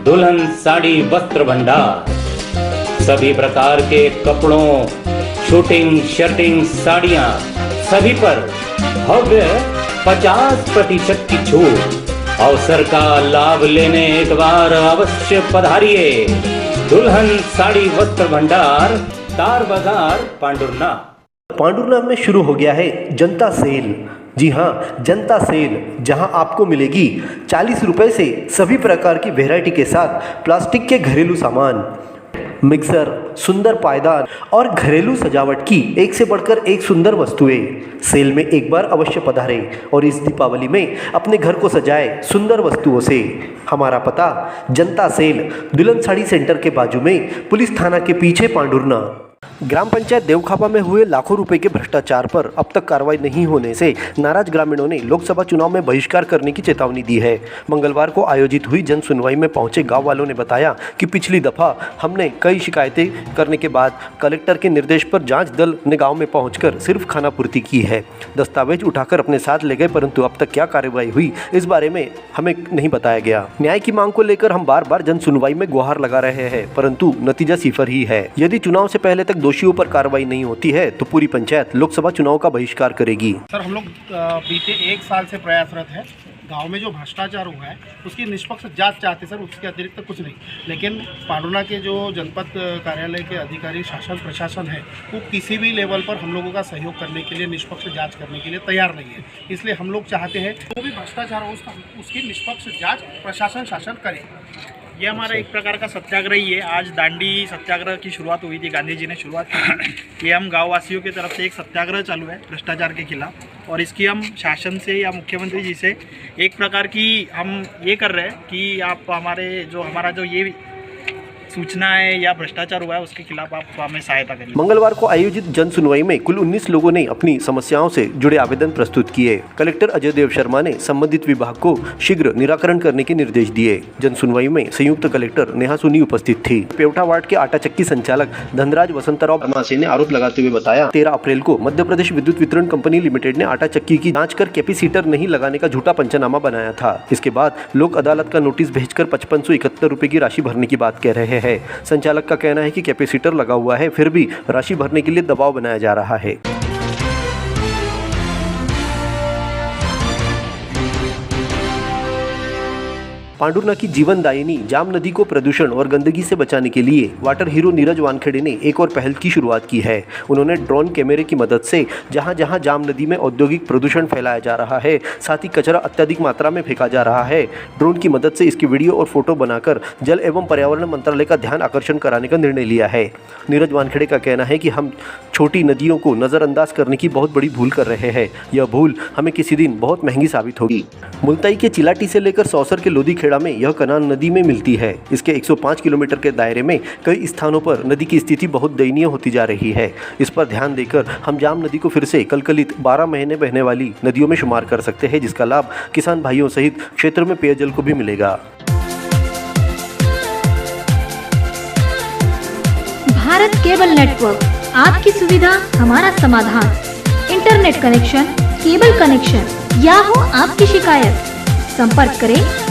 दुल्हन साड़ी वस्त्र भंडार। सभी प्रकार के कपड़ों, शूटिंग, शर्टिंग, साड़ियां, सभी पर भव्य 50% की छूट। अवसर का लाभ लेने एक बार अवश्य पधारिए। दुल्हन साड़ी वस्त्र भंडार, तार बाजार, पांडुरना। पांडुरना में शुरू हो गया है जनता सेल। जी हाँ, जनता सेल, जहां आपको मिलेगी 40 रुपए से सभी प्रकार की वैरायटी के साथ प्लास्टिक के घरेलू सामान, मिक्सर, सुंदर पायदान और घरेलू सजावट की एक से बढ़कर एक सुंदर वस्तुएं। सेल में एक बार अवश्य पधारें और इस दीपावली में अपने घर को सजाएं सुंदर वस्तुओं से। हमारा पता जनता सेल, दुल्हन साड़ी सेंटर के बाजू में, पुलिस थाना के पीछे, पांडुरना। ग्राम पंचायत देवखापा में हुए लाखों रुपए के भ्रष्टाचार पर अब तक कार्रवाई नहीं होने से नाराज ग्रामीणों ने लोकसभा चुनाव में बहिष्कार करने की चेतावनी दी है। मंगलवार को आयोजित हुई जन सुनवाई में पहुंचे गांव वालों ने बताया कि पिछली दफा हमने कई शिकायतें करने के बाद कलेक्टर के निर्देश पर जांच दल ने गांव में पहुंचकर सिर्फ खानापूर्ति की है। दस्तावेज उठाकर अपने साथ ले गए, परंतु अब तक क्या कार्रवाई हुई इस बारे में हमें नहीं बताया गया। न्याय की मांग को लेकर हम बार बार जन सुनवाई में गुहार लगा रहे हैं, परंतु नतीजा सिफर ही है। यदि चुनाव से पहले तक दोषियों पर कार्रवाई नहीं होती है तो पूरी पंचायत लोकसभा चुनाव का बहिष्कार करेगी। सर, हम लोग बीते 1 साल से प्रयासरत है। गांव में जो भ्रष्टाचार हुआ है उसकी निष्पक्ष जांच चाहते सर, उसके अतिरिक्त कुछ नहीं। लेकिन पांडुरना के जो जनपद कार्यालय के अधिकारी, शासन प्रशासन है, वो किसी भी लेवल पर हम लोगों का सहयोग करने के लिए, निष्पक्ष जांच करने के लिए तैयार नहीं है। इसलिए हम लोग चाहते हैं जो भी भ्रष्टाचार हो उसकी निष्पक्ष जाँच प्रशासन, शासन करे। ये हमारा एक प्रकार का सत्याग्रह ही है। आज दांडी सत्याग्रह की शुरुआत हुई थी, गांधी जी ने शुरुआत की। ये हम गाँव वासियों की तरफ से एक सत्याग्रह चालू है भ्रष्टाचार के खिलाफ, और इसकी हम शासन से या मुख्यमंत्री जी से एक प्रकार की हम ये कर रहे हैं कि आप हमारा जो ये सूचना है या भ्रष्टाचार हुआ है उसके खिलाफ आप हमें सहायता करिए। मंगलवार को आयोजित जन सुनवाई में कुल 19 लोगों ने अपनी समस्याओं से जुड़े आवेदन प्रस्तुत किए। कलेक्टर अजय देव शर्मा ने संबंधित विभाग को शीघ्र निराकरण करने के निर्देश दिए। जन सुनवाई में संयुक्त कलेक्टर नेहा सोनी उपस्थित थी। पेवटा वार्ड के आटा चक्की संचालक धनराज वसंतराव अमासे ने आरोप लगाते हुए बताया, 13 अप्रैल को मध्य प्रदेश विद्युत वितरण कंपनी लिमिटेड ने आटा चक्की की जाँच कर कैपेसिटर नहीं लगाने का झूठा पंचनामा बनाया था। इसके बाद लोक अदालत का नोटिस भेजकर 5571 रुपए की राशि भरने की बात कह रहे हैं। संचालक का कहना है कि कैपेसिटर लगा हुआ है, फिर भी राशि भरने के लिए दबाव बनाया जा रहा है। पांडुरना की जीवनदायिनी जाम नदी को प्रदूषण और गंदगी से बचाने के लिए वाटर हीरो नीरज वानखेड़े ने एक और पहल की शुरुआत की है। उन्होंने ड्रोन कैमरे की मदद से जहां जहां जाम नदी में औद्योगिक प्रदूषण फैलाया जा रहा है, साथ ही कचरा अत्यधिक मात्रा में फेंका जा रहा है, ड्रोन की मदद से इसकी वीडियो और फोटो बनाकर जल एवं पर्यावरण मंत्रालय का ध्यान आकर्षण कराने का निर्णय लिया है। नीरज वानखेड़े का कहना है कि हम छोटी नदियों को नज़रअंदाज करने की बहुत बड़ी भूल कर रहे हैं। यह भूल हमें किसी दिन बहुत महंगी साबित होगी। मुल्ताई के चिलाटी से लेकर सौसर के लोधी खेड़ा में यह कनाल नदी में मिलती है। इसके 105 किलोमीटर के दायरे में कई स्थानों पर नदी की स्थिति बहुत दयनीय होती जा रही है। इस पर ध्यान देकर हम जाम नदी को फिर से कलकलित 12 महीने बहने वाली नदियों में शुमार कर सकते हैं, जिसका लाभ किसान भाइयों सहित क्षेत्र में पेयजल को भी मिलेगा। भारत केबल नेटवर्क, आपकी सुविधा हमारा समाधान। इंटरनेट कनेक्शन, केबल कनेक्शन या हो आपकी शिकायत, संपर्क करें